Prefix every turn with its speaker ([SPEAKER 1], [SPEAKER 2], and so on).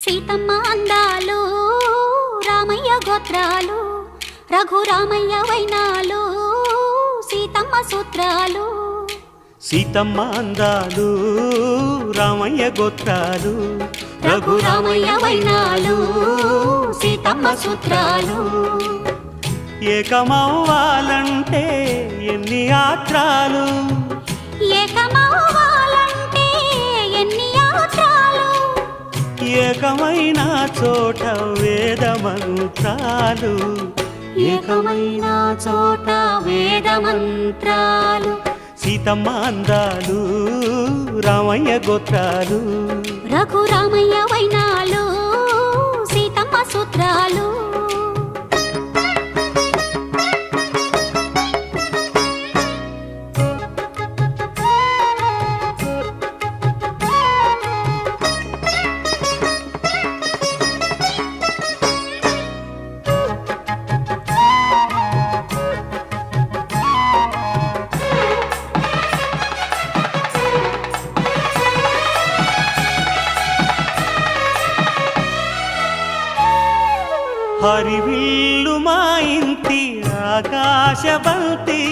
[SPEAKER 1] సీతమ్మ అందాలు రామయ్య గోత్రాలు రఘురామయ్య వైనాలు సీతమ్మ సూత్రాలు.
[SPEAKER 2] సీతమ్మ అందాలు రామయ్య గోత్రాలు
[SPEAKER 1] రఘురామయ్య వైనాలు సీతమ్మ సూత్రాలు.
[SPEAKER 2] ఏకమవ్వాలంటే ఎన్ని యాత్రాలు,
[SPEAKER 1] ఏకమవ్వాలంటే ఎన్ని యాత్రాలు,
[SPEAKER 2] ఏకమైన చోట వేద మంత్రాలు,
[SPEAKER 1] ఏకమైన చోట వేద మంత్రాలు.
[SPEAKER 2] సీతమ్మ అందాలు రామయ్య గోత్రాలు
[SPEAKER 1] రఘురామయ్య వైనాలు సీతమ్మ సూత్రాలు.
[SPEAKER 2] హరివిల్లు మా ఇంటి ఆకాశబంతి